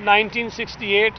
1968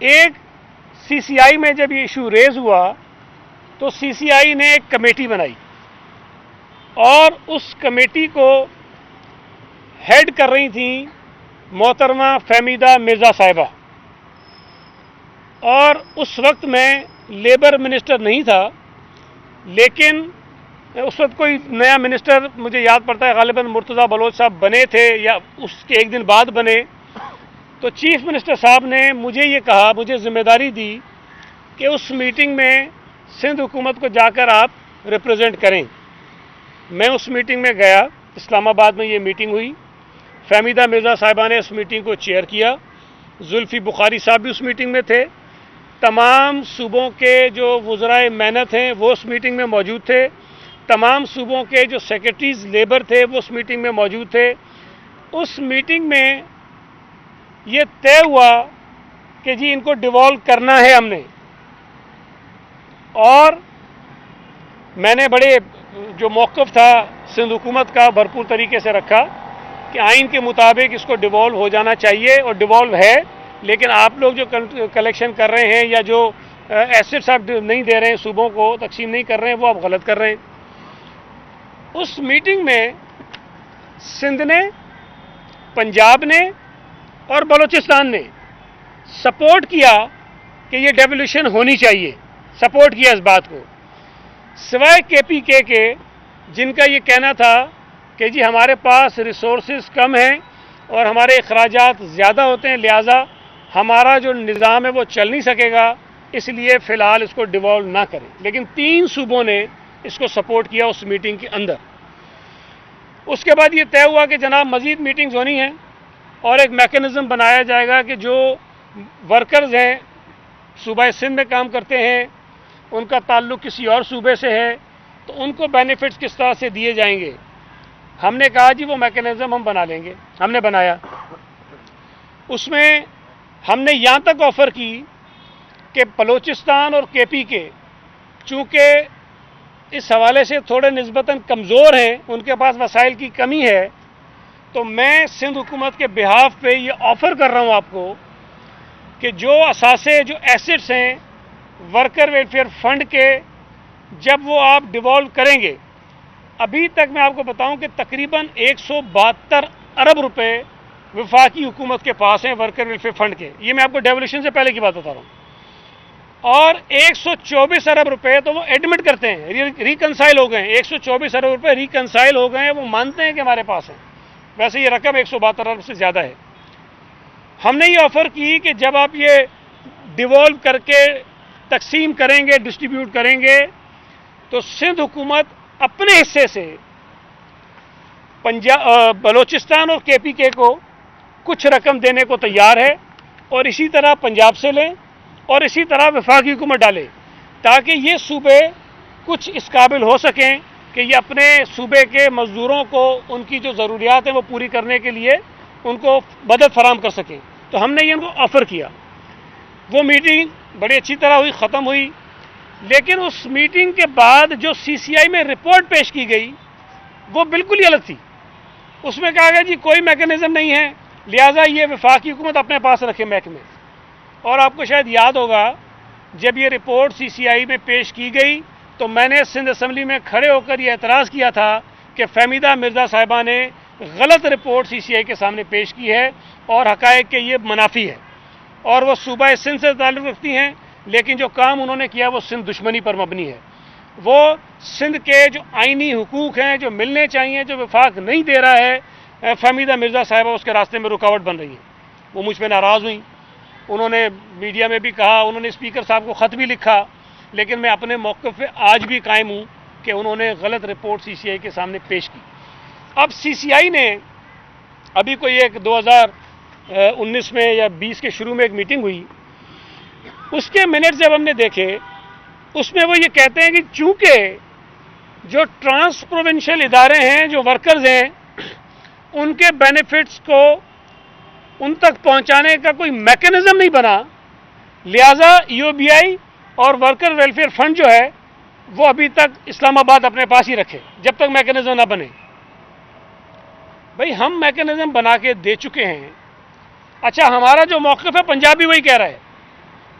ایک سی سی آئی میں جب یہ ایشو ریز ہوا تو سی سی آئی نے ایک کمیٹی بنائی اور اس کمیٹی کو ہیڈ کر رہی تھیں محترمہ فہمیدہ مرزا صاحبہ، اور اس وقت میں لیبر منسٹر نہیں تھا، لیکن اس وقت کوئی نیا منسٹر مجھے یاد پڑتا ہے غالباً مرتضیٰ بلوچ صاحب بنے تھے یا اس کے ایک دن بعد بنے. تو چیف منسٹر صاحب نے مجھے یہ کہا، مجھے ذمہ داری دی کہ اس میٹنگ میں سندھ حکومت کو جا کر آپ ریپرزینٹ کریں. میں اس میٹنگ میں گیا، اسلام آباد میں یہ میٹنگ ہوئی. فہمیدہ مرزا صاحبہ نے اس میٹنگ کو چیئر کیا، زلفی بخاری صاحب بھی اس میٹنگ میں تھے، تمام صوبوں کے جو وزرائے محنت ہیں وہ اس میٹنگ میں موجود تھے، تمام صوبوں کے جو سیکرٹریز لیبر تھے وہ اس میٹنگ میں موجود تھے. اس میٹنگ میں یہ طے ہوا کہ جی ان کو ڈیوالو کرنا ہے ہم نے، اور میں نے بڑے جو موقف تھا سندھ حکومت کا بھرپور طریقے سے رکھا کہ آئین کے مطابق اس کو ڈیوالو ہو جانا چاہیے، اور ڈیوالو ہے، لیکن آپ لوگ جو کلیکشن کر رہے ہیں یا جو ایسٹس آپ نہیں دے رہے ہیں، صوبوں کو تقسیم نہیں کر رہے ہیں، وہ آپ غلط کر رہے ہیں. اس میٹنگ میں سندھ نے، پنجاب نے اور بلوچستان نے سپورٹ کیا کہ یہ ڈیولیوشن ہونی چاہیے، سپورٹ کیا اس بات کو، سوائے کے پی کے جن کا یہ کہنا تھا کہ جی ہمارے پاس ریسورسز کم ہیں اور ہمارے اخراجات زیادہ ہوتے ہیں، لہٰذا ہمارا جو نظام ہے وہ چل نہیں سکے گا، اس لیے فی الحال اس کو ڈیوالو نہ کریں. لیکن 3 صوبوں نے اس کو سپورٹ کیا اس میٹنگ کے اندر. اس کے بعد یہ طے ہوا کہ جناب مزید میٹنگز ہونی ہیں اور ایک میکینزم بنایا جائے گا کہ جو ورکرز ہیں صوبہ سندھ میں کام کرتے ہیں، ان کا تعلق کسی اور صوبے سے ہے، تو ان کو بینیفٹس کس طرح سے دیے جائیں گے. ہم نے کہا جی وہ میکینزم ہم بنا لیں گے. ہم نے بنایا. اس میں ہم نے یہاں تک آفر کی کہ بلوچستان اور کے پی کے چونکہ اس حوالے سے تھوڑے نسبتاً کمزور ہیں، ان کے پاس وسائل کی کمی ہے، تو میں سندھ حکومت کے بہاف پہ یہ آفر کر رہا ہوں آپ کو کہ جو اثاثے، جو ایسٹس ہیں ورکر ویلفیئر فنڈ کے، جب وہ آپ ڈیوالو کریں گے، ابھی تک میں آپ کو بتاؤں کہ تقریباً 172 ارب روپے وفاقی حکومت کے پاس ہیں ورکر ویلفیئر فنڈ کے. یہ میں آپ کو ڈیولیوشن سے پہلے کی بات بتا رہا ہوں. اور 124 ارب روپے تو وہ ایڈمٹ کرتے ہیں، ریکنسائل ہو گئے ہیں. 124 ارب روپے ریکنسائل ہو گئے ہیں، وہ مانتے ہیں کہ ہمارے پاس ہیں. ویسے یہ رقم 172 ارب سے زیادہ ہے. ہم نے یہ آفر کی کہ جب آپ یہ ڈیوالو کر کے تقسیم کریں گے، ڈسٹریبیوٹ کریں گے، تو سندھ حکومت اپنے حصے سے بلوچستان اور کے پی کے کو کچھ رقم دینے کو تیار ہے، اور اسی طرح پنجاب سے لیں اور اسی طرح وفاقی حکومت ڈالے، تاکہ یہ صوبے کچھ اس قابل ہو سکیں کہ یہ اپنے صوبے کے مزدوروں کو ان کی جو ضروریات ہیں وہ پوری کرنے کے لیے ان کو مدد فراہم کر سکیں. تو ہم نے یہ ان کو آفر کیا. وہ میٹنگ بڑی اچھی طرح ہوئی، ختم ہوئی. لیکن اس میٹنگ کے بعد جو سی سی آئی میں رپورٹ پیش کی گئی وہ بالکل ہی الگ تھی. اس میں کہا گیا جی کوئی میکینزم نہیں ہے، لہٰذا یہ وفاقی حکومت اپنے پاس رکھے محکمے. اور آپ کو شاید یاد ہوگا جب یہ رپورٹ سی سی آئی میں پیش کی گئی تو میں نے سندھ اسمبلی میں کھڑے ہو کر یہ اعتراض کیا تھا کہ فہمیدہ مرزا صاحبہ نے غلط رپورٹ سی سی آئی کے سامنے پیش کی ہے اور حقائق کے یہ منافی ہے، اور وہ صوبہ سندھ سے تعلق رکھتی ہیں، لیکن جو کام انہوں نے کیا وہ سندھ دشمنی پر مبنی ہے. وہ سندھ کے جو آئینی حقوق ہیں جو ملنے چاہیے، جو وفاق نہیں دے رہا ہے فہمیدہ مرزا صاحبہ، اس کے راستے میں رکاوٹ بن رہی ہے. وہ مجھ پہ ناراض ہوئیں. انہوں نے میڈیا میں بھی کہا، انہوں نے اسپیکر صاحب کو خط بھی لکھا، لیکن میں اپنے موقف پہ آج بھی قائم ہوں کہ انہوں نے غلط رپورٹ سی سی آئی کے سامنے پیش کی. اب سی سی آئی نے ابھی کوئی ایک 2019 میں یا 20 کے شروع میں ایک میٹنگ ہوئی، اس کے منٹ جب ہم نے دیکھے اس میں وہ یہ کہتے ہیں کہ چونکہ جو ٹرانس پروونشل ادارے ہیں، جو ورکرز ہیں، ان کے بینیفٹس کو ان تک پہنچانے کا کوئی میکینزم نہیں بنا، لہذا ای او بی آئی اور ورکر ویلفیئر فنڈ جو ہے وہ ابھی تک اسلام آباد اپنے پاس ہی رکھے جب تک میکینزم نہ بنے. بھئی ہم میکینزم بنا کے دے چکے ہیں. اچھا ہمارا جو موقف ہے پنجاب بھی وہی کہہ رہا ہے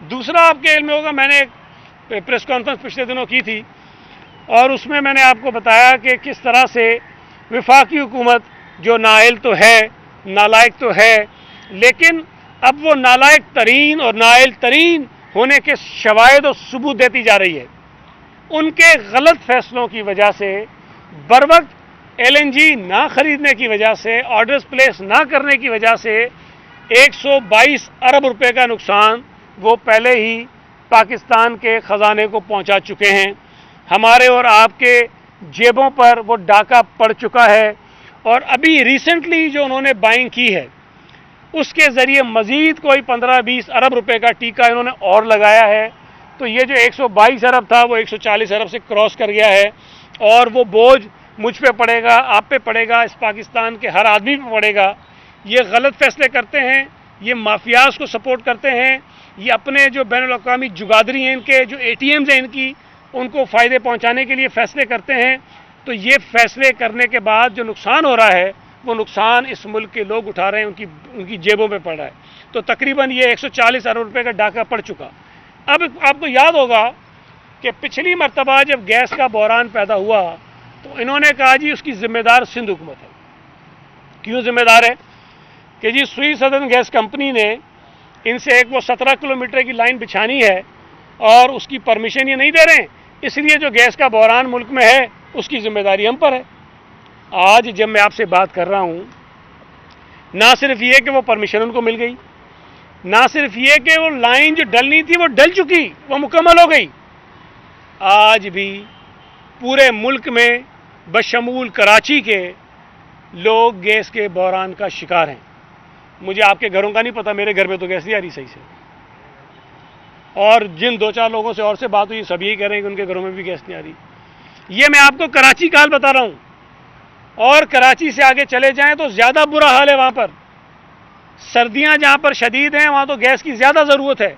دوسرا آپ کے علم میں ہوگا، میں نے ایک پریس کانفرنس پچھلے دنوں کی تھی اور اس میں نے آپ کو بتایا کہ کس طرح سے وفاقی حکومت جو نااہل تو ہے، نالائق تو ہے، لیکن اب وہ نالائق ترین اور نااہل ترین ہونے کے شواہد و ثبوت دیتی جا رہی ہے۔ ان کے غلط فیصلوں کی وجہ سے، بروقت LNG نہ خریدنے کی وجہ سے، آرڈرز پلیس نہ کرنے کی وجہ سے 122 ارب روپے کا نقصان وہ پہلے ہی پاکستان کے خزانے کو پہنچا چکے ہیں۔ ہمارے اور آپ کے جیبوں پر وہ ڈاکہ پڑ چکا ہے، اور ابھی ریسنٹلی جو انہوں نے بائنگ کی ہے اس کے ذریعے مزید کوئی 15-20 ارب روپے کا ٹیکہ انہوں نے اور لگایا ہے۔ تو یہ جو 122 ارب تھا وہ 140 ارب سے کراس کر گیا ہے، اور وہ بوجھ مجھ پہ پڑے گا، آپ پہ پڑے گا، اس پاکستان کے ہر آدمی پہ پڑے گا۔ یہ غلط فیصلے کرتے ہیں، یہ مافیاز کو سپورٹ کرتے ہیں، یہ اپنے جو بین الاقوامی جگادری ہیں، ان کے جو ATMs ہیں ان کی، ان کو فائدے پہنچانے کے لیے فیصلے کرتے ہیں۔ تو یہ فیصلے کرنے کے بعد جو نقصان ہو رہا ہے وہ نقصان اس ملک کے لوگ اٹھا رہے ہیں، ان کی جیبوں پہ پڑ رہا ہے۔ تو تقریباً یہ 140 ارب روپے کا ڈاکہ پڑ چکا۔ اب آپ کو یاد ہوگا کہ پچھلی مرتبہ جب گیس کا بحران پیدا ہوا تو انہوں نے کہا جی اس کی ذمہ دار سندھ حکومت ہے۔ کیوں ذمہ دار ہے؟ کہ جی سوئی سدرن گیس کمپنی نے ان سے ایک وہ 17 کلومیٹر کی لائن بچھانی ہے اور اس کی پرمیشن یہ نہیں دے رہے ہیں، اس لیے جو گیس کا بحران ملک میں ہے اس کی ذمہ داری ہم پر ہے۔ آج جب میں آپ سے بات کر رہا ہوں، نہ صرف یہ کہ وہ پرمیشن ان کو مل گئی، نہ صرف یہ کہ وہ لائن جو ڈلنی تھی وہ ڈل چکی، وہ مکمل ہو گئی، آج بھی پورے ملک میں بشمول کراچی کے لوگ گیس کے بحران کا شکار ہیں۔ مجھے آپ کے گھروں کا نہیں پتہ، میرے گھر میں تو گیس نہیں آ رہی صحیح سے، اور جن 2-4 لوگوں سے اور سے بات ہوئی سب یہی کہہ رہے ہیں کہ ان کے گھروں میں بھی گیس نہیں آ رہی۔ یہ میں آپ کو کراچی کا حال بتا رہا ہوں، اور کراچی سے آگے چلے جائیں تو زیادہ برا حال ہے وہاں پر۔ سردیاں جہاں پر شدید ہیں وہاں تو گیس کی زیادہ ضرورت ہے،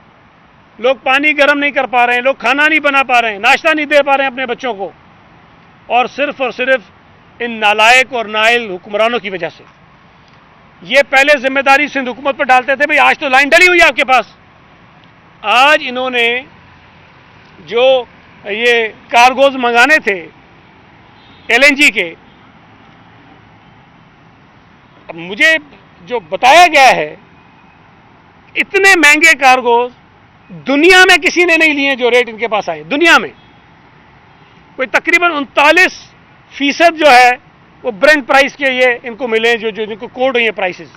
لوگ پانی گرم نہیں کر پا رہے ہیں، لوگ کھانا نہیں بنا پا رہے ہیں، ناشتہ نہیں دے پا رہے ہیں اپنے بچوں کو، اور صرف ان نالائق اور نااہل حکمرانوں کی وجہ سے۔ یہ پہلے ذمہ داری سندھ حکومت پر ڈالتے تھے، بھئی آج تو لائن ڈلی ہوئی ہے آپ کے پاس۔ آج انہوں نے جو یہ کارگوز منگانے تھے LNG کے، اب مجھے جو بتایا گیا ہے اتنے مہنگے کارگوز دنیا میں کسی نے نہیں لیے جو ریٹ ان کے پاس آئے، دنیا میں کوئی تقریباً 39% جو ہے وہ برنٹ پرائس کے یہ ان کو ملے، جو ان کو کوڈ ہوئی ہیں پرائسز۔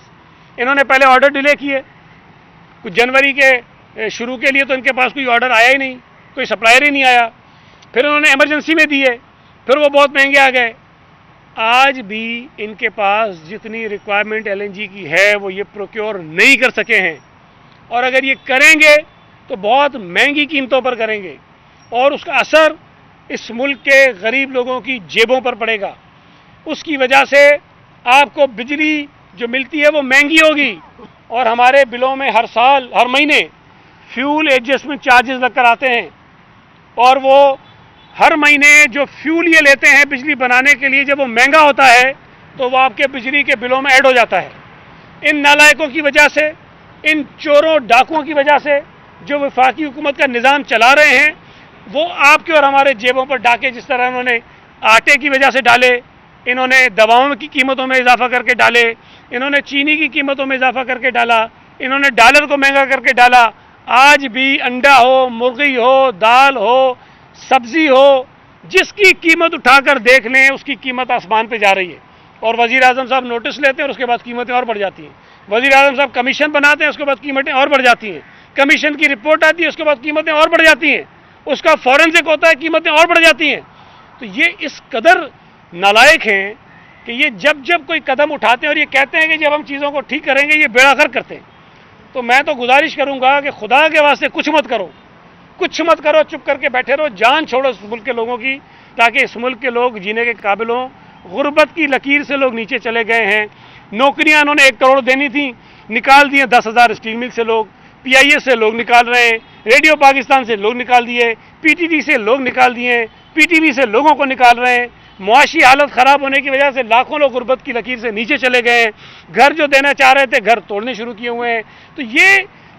انہوں نے پہلے آرڈر ڈیلے کیے، کچھ جنوری کے شروع کے لیے تو ان کے پاس کوئی آرڈر آیا ہی نہیں، کوئی سپلائر ہی نہیں آیا، پھر انہوں نے ایمرجنسی میں دیے، پھر وہ بہت مہنگے آ گئے۔ آج بھی ان کے پاس جتنی ریکوائرمنٹ LNG کی ہے وہ یہ پروکیور نہیں کر سکے ہیں، اور اگر یہ کریں گے تو بہت مہنگی قیمتوں پر کریں گے، اور اس کا اثر اس ملک کے غریب لوگوں کی جیبوں پر پڑے گا۔ اس کی وجہ سے آپ کو بجلی جو ملتی ہے وہ مہنگی ہوگی، اور ہمارے بلوں میں ہر سال ہر مہینے فیول ایڈجسٹمنٹ چارجز لگ کر آتے ہیں، اور وہ ہر مہینے جو فیول یہ لیتے ہیں بجلی بنانے کے لیے، جب وہ مہنگا ہوتا ہے تو وہ آپ کے بجلی کے بلوں میں ایڈ ہو جاتا ہے۔ ان نالائقوں کی وجہ سے، ان چوروں ڈاکوؤں کی وجہ سے جو وفاقی حکومت کا نظام چلا رہے ہیں، وہ آپ کے اور ہمارے جیبوں پر ڈاکے جس طرح انہوں نے آٹے کی وجہ سے ڈالے، انہوں نے دواؤں کی قیمتوں میں اضافہ کر کے ڈالے، انہوں نے چینی کی قیمتوں میں اضافہ کر کے ڈالا، انہوں نے ڈالر کو مہنگا کر کے ڈالا۔ آج بھی انڈا ہو، مرغی ہو، دال ہو، سبزی ہو، جس کی قیمت اٹھا کر دیکھ لیں اس کی قیمت آسمان پہ جا رہی ہے، اور وزیر اعظم صاحب نوٹس لیتے ہیں اور اس کے بعد قیمتیں اور بڑھ جاتی ہیں، وزیر اعظم صاحب کمیشن بناتے ہیں اس کے بعد قیمتیں اور بڑھ جاتی ہیں، کمیشن کی رپورٹ آتی ہے اس کے بعد قیمتیں اور بڑھ جاتی ہیں، اس کا فورنسک ہوتا ہے قیمتیں اور بڑھ جاتی ہیں۔ تو یہ اس قدر نالائق ہیں کہ یہ جب کوئی قدم اٹھاتے ہیں اور یہ کہتے ہیں کہ جب ہم چیزوں کو ٹھیک کریں گے یہ بیڑا غرق کرتے ہیں۔ تو میں تو گزارش کروں گا کہ خدا کے واسطے کچھ مت کرو، چپ کر کے بیٹھے رہو، جان چھوڑو اس ملک کے لوگوں کی، تاکہ اس ملک کے لوگ جینے کے قابل ہوں۔ غربت کی لکیر سے لوگ نیچے چلے گئے ہیں، نوکریاں انہوں نے 1 کروڑ دینی تھیں، نکال دیے 10,000 اسٹیل مل سے لوگ، PIS سے لوگ نکال رہے ہیں، ریڈیو پاکستان سے لوگ نکال دیے، PTV سے لوگ نکال دیے، PTV سے لوگوں کو نکال رہے ہیں۔ معاشی حالت خراب ہونے کی وجہ سے لاکھوں لوگ غربت کی لکیر سے نیچے چلے گئے ہیں، گھر جو دینا چاہ رہے تھے گھر توڑنے شروع کیے ہوئے ہیں۔ تو یہ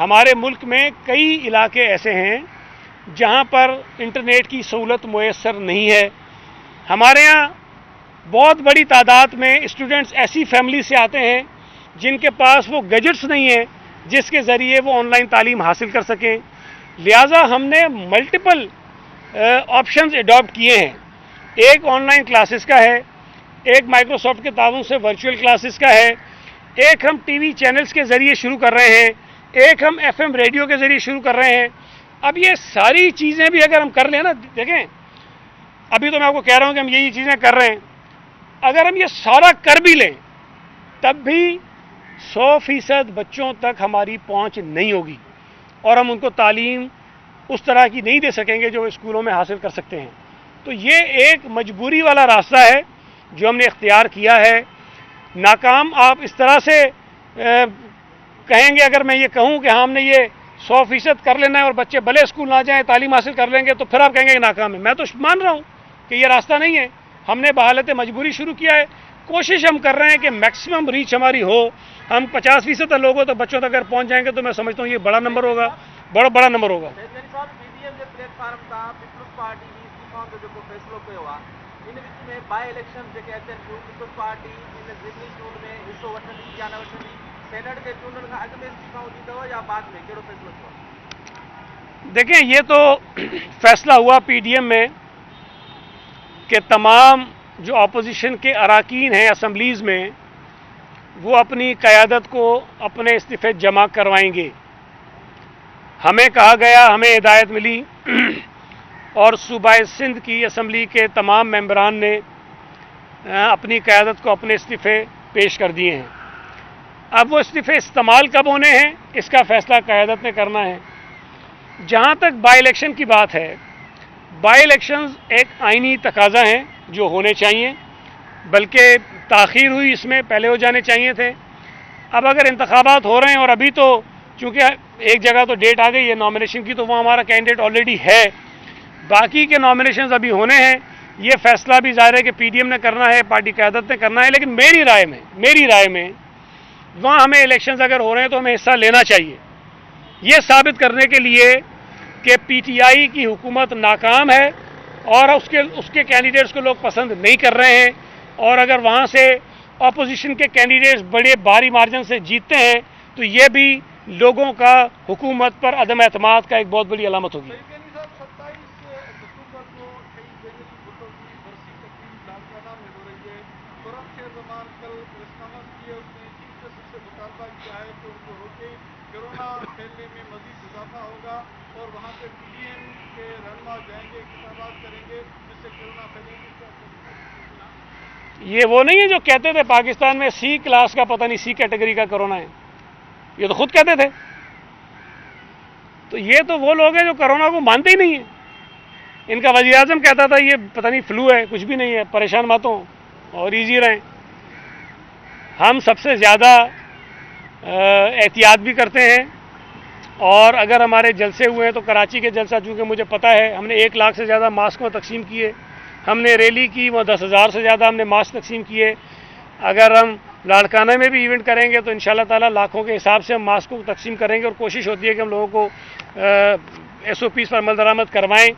ہمارے ملک میں کئی علاقے ایسے ہیں جہاں پر انٹرنیٹ کی سہولت میسر نہیں ہے. ہمارے یہاں بہت بڑی تعداد میں اسٹوڈنٹس ایسی فیملی سے آتے ہیں جن کے پاس وہ گیجٹس نہیں ہیں جس کے ذریعے وہ آن لائن تعلیم حاصل کر سکیں. لہٰذا ہم نے ملٹیپل آپشنز اڈاپٹ کیے ہیں. ایک آن لائن کلاسز کا ہے, ایک مائکروسافٹ کے تعاون سے ورچوئل کلاسز کا ہے, ایک ہم ٹی وی چینلز کے ذریعے شروع کر رہے ہیں, ایک ہم ایف ایم ریڈیو کے ذریعے شروع کر رہے ہیں. اب یہ ساری چیزیں بھی اگر ہم کر لیں نا, دیکھیں ابھی تو میں آپ کو کہہ رہا ہوں کہ ہم یہی چیزیں کر رہے ہیں, اگر ہم یہ سارا کر بھی لیں تب بھی 100% بچوں تک ہماری پہنچ نہیں ہوگی اور ہم ان کو تعلیم اس طرح کی نہیں دے سکیں گے جو اسکولوں میں حاصل کر سکتے ہیں. تو یہ ایک مجبوری والا راستہ ہے جو ہم نے اختیار کیا ہے. ناکام آپ اس طرح سے کہیں گے, اگر میں یہ کہوں کہ ہم نے یہ 100% کر لینا ہے اور بچے بھلے اسکول نہ جائیں تعلیم حاصل کر لیں گے, تو پھر آپ کہیں گے کہ ناکام ہے. میں تو مان رہا ہوں کہ یہ راستہ نہیں ہے. ہم نے بحالت مجبوری شروع کیا ہے. کوشش ہم کر رہے ہیں کہ میکسیمم ریچ ہماری ہو. ہم 50% لوگوں تک بچوں تک اگر پہنچ جائیں گے تو میں سمجھتا ہوں یہ بڑا نمبر ہوگا, بڑا نمبر ہوگا. دیکھیں یہ تو فیصلہ ہوا پی ڈی ایم میں کہ تمام جو اپوزیشن کے اراکین ہیں اسمبلیز میں وہ اپنی قیادت کو اپنے استعفے جمع کروائیں گے. ہمیں کہا گیا, ہمیں ہدایت ملی اور صوبہ سندھ کی اسمبلی کے تمام ممبران نے اپنی قیادت کو اپنے استعفے پیش کر دیے ہیں. اب وہ استعفے استعمال کب ہونے ہیں اس کا فیصلہ قیادت نے کرنا ہے. جہاں تک بائی الیکشن کی بات ہے, بائی الیکشنز ایک آئینی تقاضا ہیں جو ہونے چاہیے, بلکہ تاخیر ہوئی اس میں, پہلے ہو جانے چاہیے تھے. اب اگر انتخابات ہو رہے ہیں اور ابھی تو چونکہ ایک جگہ تو ڈیٹ آ گئی ہے نامینیشن کی, تو وہ ہمارا کینڈیڈیٹ آلریڈی ہے, باقی کے نامینیشنز ابھی ہونے ہیں. یہ فیصلہ بھی ظاہر ہے کہ پی ڈی ایم نے کرنا ہے, پارٹی قیادت نے کرنا ہے, لیکن میری رائے میں وہاں ہمیں الیکشنز اگر ہو رہے ہیں تو ہمیں حصہ لینا چاہیے, یہ ثابت کرنے کے لیے کہ پی ٹی آئی کی حکومت ناکام ہے اور اس کے کینڈیڈیٹس کو لوگ پسند نہیں کر رہے ہیں, اور اگر وہاں سے اپوزیشن کے کینڈیڈیٹس بڑے بھاری مارجن سے جیتتے ہیں تو یہ بھی لوگوں کا حکومت پر عدم اعتماد کا ایک بہت بڑی علامت ہوگی. یہ وہ نہیں ہے جو کہتے تھے پاکستان میں سی کلاس کا پتہ نہیں سی کیٹیگری کا کرونا ہے, یہ تو خود کہتے تھے. تو یہ تو وہ لوگ ہیں جو کرونا کو مانتے ہی نہیں ہیں. ان کا وزیر اعظم کہتا تھا یہ پتہ نہیں فلو ہے, کچھ بھی نہیں ہے, پریشان مت ہوں اور ایزی رہیں. ہم سب سے زیادہ احتیاط بھی کرتے ہیں, اور اگر ہمارے جلسے ہوئے ہیں تو کراچی کے جلسہ چونکہ مجھے پتہ ہے ہم نے 1 لاکھ سے زیادہ ماسک تقسیم کیے, ہم نے ریلی کی وہ 10,000 سے زیادہ ہم نے ماسک تقسیم کیے. اگر ہم لاڑکانہ میں بھی ایونٹ کریں گے تو انشاءاللہ تعالی لاکھوں کے حساب سے ہم ماسک کو تقسیم کریں گے, اور کوشش ہوتی ہے کہ ہم لوگوں کو ایس او پیز پر عمل درآمد کروائیں.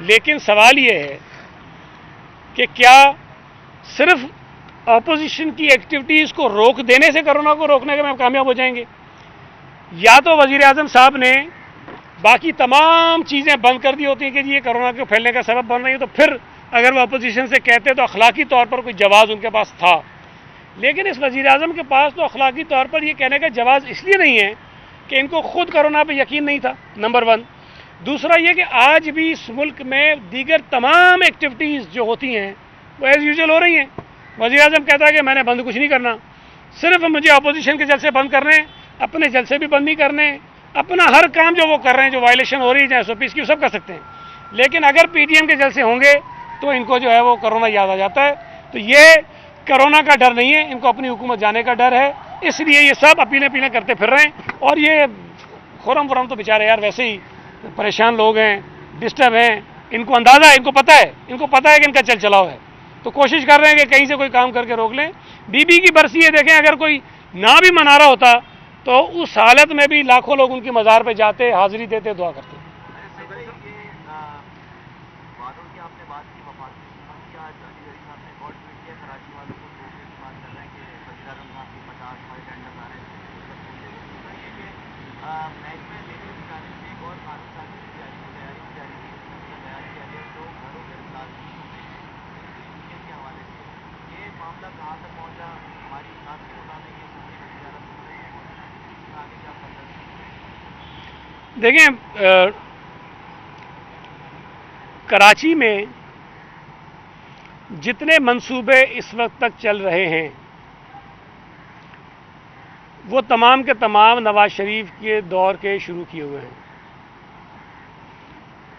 لیکن سوال یہ ہے کہ کیا صرف اپوزیشن کی ایکٹیویٹیز کو روک دینے سے کرونا کو روکنے میں ہم کامیاب ہو جائیں گے, یا تو وزیر اعظم صاحب نے باقی تمام چیزیں بند کر دی ہوتی ہیں کہ یہ کرونا کے پھیلنے کا سبب بن رہی ہے, تو پھر اگر وہ اپوزیشن سے کہتے تو اخلاقی طور پر کوئی جواز ان کے پاس تھا. لیکن اس وزیر اعظم کے پاس تو اخلاقی طور پر یہ کہنے کا جواز اس لیے نہیں ہے کہ ان کو خود کرونا پہ یقین نہیں تھا, نمبر 1. دوسرا یہ کہ آج بھی اس ملک میں دیگر تمام ایکٹیویٹیز جو ہوتی ہیں وہ ایز یوزول ہو رہی ہیں. وزیر اعظم کہتا ہے کہ میں نے بند کچھ نہیں کرنا, صرف مجھے اپوزیشن کے جلسے بند کرنے, اپنے جلسے بھی بند نہیں کرنے, اپنا ہر کام جو وہ کر رہے ہیں جو وائلیشن ہو رہی ہے چاہے ایس او پیز کی سب کر سکتے ہیں. لیکن اگر پی ڈی ایم کے جلسے ہوں گے تو ان کو جو ہے وہ کرونا یاد آ جاتا ہے. تو یہ کرونا کا ڈر نہیں ہے, ان کو اپنی حکومت جانے کا ڈر ہے, اس لیے یہ سب اپیلیں کرتے پھر رہے ہیں. اور یہ خورم تو بیچارے یار ویسے ہی پریشان لوگ ہیں, ڈسٹرب ہیں, ان کو اندازہ ہے, ان کو پتہ ہے کہ ان کا چل چلاؤ ہے, تو کوشش کر رہے ہیں کہ کہیں سے کوئی کام کر کے روک لیں. بی بی کی برسی ہے, دیکھیں اگر کوئی نہ بھی منا رہا ہوتا تو اس حالت میں بھی لاکھوں لوگ ان کی مزار پہ جاتے, حاضری دیتے, دعا کرتے. دیکھیں, کراچی میں جتنے منصوبے اس وقت تک چل رہے ہیں وہ تمام کے تمام نواز شریف کے دور کے شروع کیے ہوئے ہیں,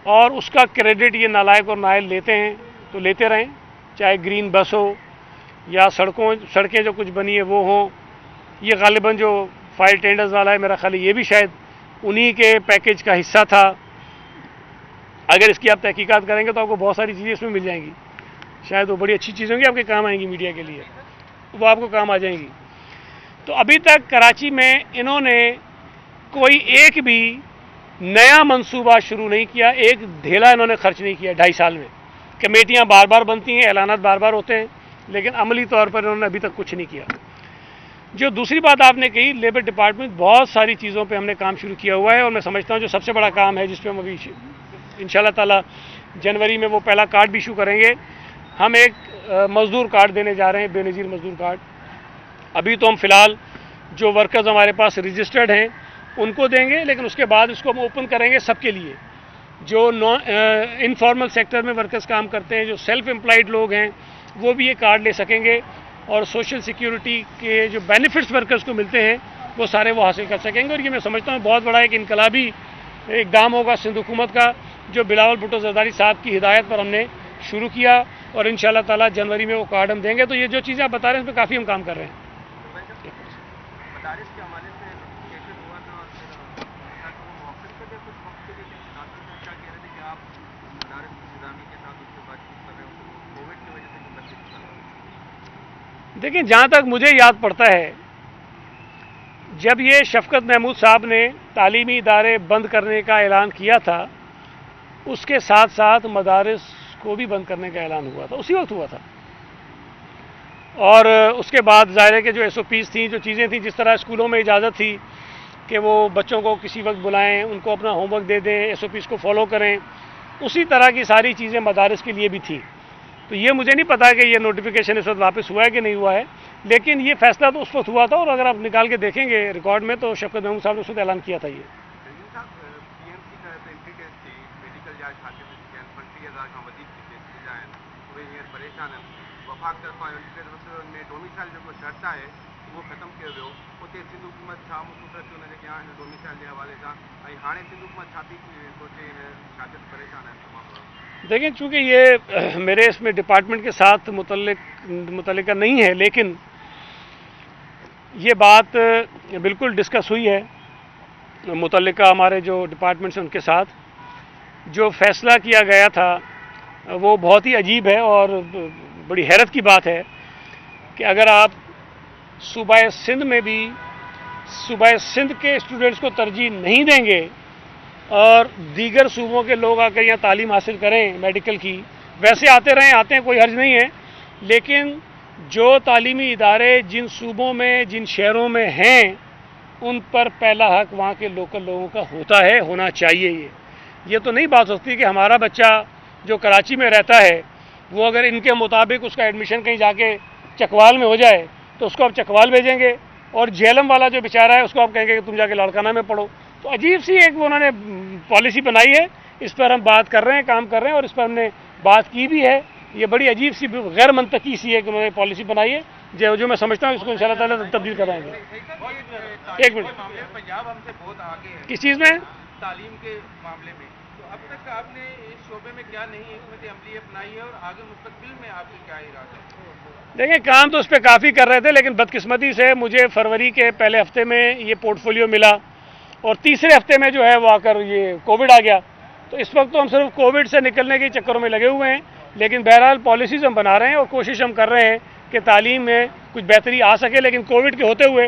اور اس کا کریڈٹ یہ نالائق اور نائل لیتے ہیں تو لیتے رہیں, چاہے گرین بس ہو یا سڑکیں جو کچھ بنی ہے وہ ہوں. یہ غالباً جو فائر ٹینڈرز والا ہے, میرا خیال ہے یہ بھی شاید انہی کے پیکیج کا حصہ تھا. اگر اس کی آپ تحقیقات کریں گے تو آپ کو بہت ساری چیزیں اس میں مل جائیں گی, شاید وہ بڑی اچھی چیزیں ہوں گی, آپ کے کام آئیں گی, میڈیا کے لیے وہ آپ کو کام آ جائیں گی. تو ابھی تک کراچی میں انہوں نے کوئی ایک بھی نیا منصوبہ شروع نہیں کیا, ایک ڈھیلا انہوں نے خرچ نہیں کیا 2.5 سال میں. کمیٹیاں بار بار بنتی ہیں, اعلانات بار بار ہوتے ہیں, لیکن عملی طور پر انہوں نے ابھی تک کچھ نہیں کیا. جو دوسری بات آپ نے کہی, لیبر ڈپارٹمنٹ بہت ساری چیزوں پہ ہم نے کام شروع کیا ہوا ہے, اور میں سمجھتا ہوں جو سب سے بڑا کام ہے جس پہ ہم ابھی انشاءاللہ تعالی جنوری میں وہ پہلا کارڈ بھی ایشو کریں گے. ہم ایک مزدور کارڈ دینے جا رہے ہیں, بے نظیر مزدور کارڈ. ابھی تو ہم فی الحال جو ورکرز ہمارے پاس رجسٹرڈ ہیں ان کو دیں گے, لیکن اس کے بعد اس کو ہم اوپن کریں گے سب کے لیے. جو انفارمل سیکٹر میں ورکرز کام کرتے ہیں, جو سیلف امپلائڈ لوگ ہیں, وہ بھی یہ کارڈ لے سکیں گے, اور سوشل سیکیورٹی کے جو بینیفٹس ورکرز کو ملتے ہیں وہ سارے وہ حاصل کر سکیں گے. اور یہ میں سمجھتا ہوں بہت بڑا ایک انقلابی اقدام ہوگا سندھ حکومت کا, جو بلاول بھٹو زرداری صاحب کی ہدایت پر ہم نے شروع کیا, اور انشاءاللہ تعالی جنوری میں وہ کارڈ ہم دیں گے. تو یہ جو چیزیں آپ بتا رہے ہیں اس پہ کافی ہم کام کر رہے ہیں. دیکھیں, جہاں تک مجھے یاد پڑتا ہے, جب یہ شفقت محمود صاحب نے تعلیمی ادارے بند کرنے کا اعلان کیا تھا, اس کے ساتھ ساتھ مدارس کو بھی بند کرنے کا اعلان ہوا تھا, اسی وقت ہوا تھا. اور اس کے بعد ظاہر ہے کہ جو ایس او پیز تھیں, جو چیزیں تھیں, جس طرح اسکولوں میں اجازت تھی کہ وہ بچوں کو کسی وقت بلائیں, ان کو اپنا ہوم ورک دے دیں, ایس او پیز کو فالو کریں, اسی طرح کی ساری چیزیں مدارس کے لیے بھی تھیں. تو یہ مجھے نہیں پتا کہ یہ نوٹیفیکیشن اس وقت واپس ہوا ہے کہ نہیں ہوا ہے, لیکن یہ فیصلہ تو اس وقت ہوا تھا, اور اگر آپ نکال کے دیکھیں گے ریکارڈ میں تو شفقت محمود صاحب نے اس وقت اعلان کیا تھا. یہ دیکھیں, چونکہ یہ میرے اس میں ڈپارٹمنٹ کے ساتھ متعلقہ نہیں ہے, لیکن یہ بات بالکل ڈسکس ہوئی ہے متعلقہ ہمارے جو ڈپارٹمنٹس ہیں ان کے ساتھ. جو فیصلہ کیا گیا تھا وہ بہت ہی عجیب ہے, اور بڑی حیرت کی بات ہے کہ اگر آپ صوبہ سندھ میں بھی صوبہ سندھ کے اسٹوڈنٹس کو ترجیح نہیں دیں گے, اور دیگر صوبوں کے لوگ آ کر یہاں تعلیم حاصل کریں میڈیکل کی, ویسے آتے ہیں, کوئی حرج نہیں ہے, لیکن جو تعلیمی ادارے جن صوبوں میں, جن شہروں میں ہیں, ان پر پہلا حق وہاں کے لوکل لوگوں کا ہوتا ہے, ہونا چاہیے. یہ تو نہیں بات ہوتی کہ ہمارا بچہ جو کراچی میں رہتا ہے وہ اگر ان کے مطابق اس کا ایڈمیشن کہیں جا کے چکوال میں ہو جائے تو اس کو آپ چکوال بھیجیں گے, اور جہلم والا جو بیچارہ ہے اس کو آپ کہیں گے کہ تم جا کے لاڑکانہ میں پڑھو. تو عجیب سی ایک انہوں نے پالیسی بنائی ہے, اس پر ہم بات کر رہے ہیں, کام کر رہے ہیں, اور اس پر ہم نے بات کی بھی ہے. یہ بڑی عجیب سی غیر منطقی سی ہے کہ انہوں نے پالیسی بنائی ہے, جو میں سمجھتا ہوں اس کو انشاءاللہ تعالی تبدیل کرائیں گے. ایک منٹ, پنجاب ہم سے بہت آگے ہے کس چیز میں؟ تعلیم کے معاملے میں. تو اب تک آپ نے اس شعبے میں کیا نہیں حکمت عملی اپنائی ہے, اور آگے مستقبل میں آپ کے کیا ارادے ہیں؟ دیکھیں, کام تو اس پہ کافی کر رہے تھے, لیکن بدقسمتی سے مجھے فروری کے پہلے ہفتے میں یہ پورٹ فولیو ملا, اور تیسرے ہفتے میں جو ہے وہ آ کر یہ کووڈ آ گیا. تو اس وقت تو ہم صرف کووڈ سے نکلنے کے چکروں میں لگے ہوئے ہیں, لیکن بہرحال پالیسیز ہم بنا رہے ہیں, اور کوشش ہم کر رہے ہیں کہ تعلیم میں کچھ بہتری آ سکے. لیکن کووڈ کے ہوتے ہوئے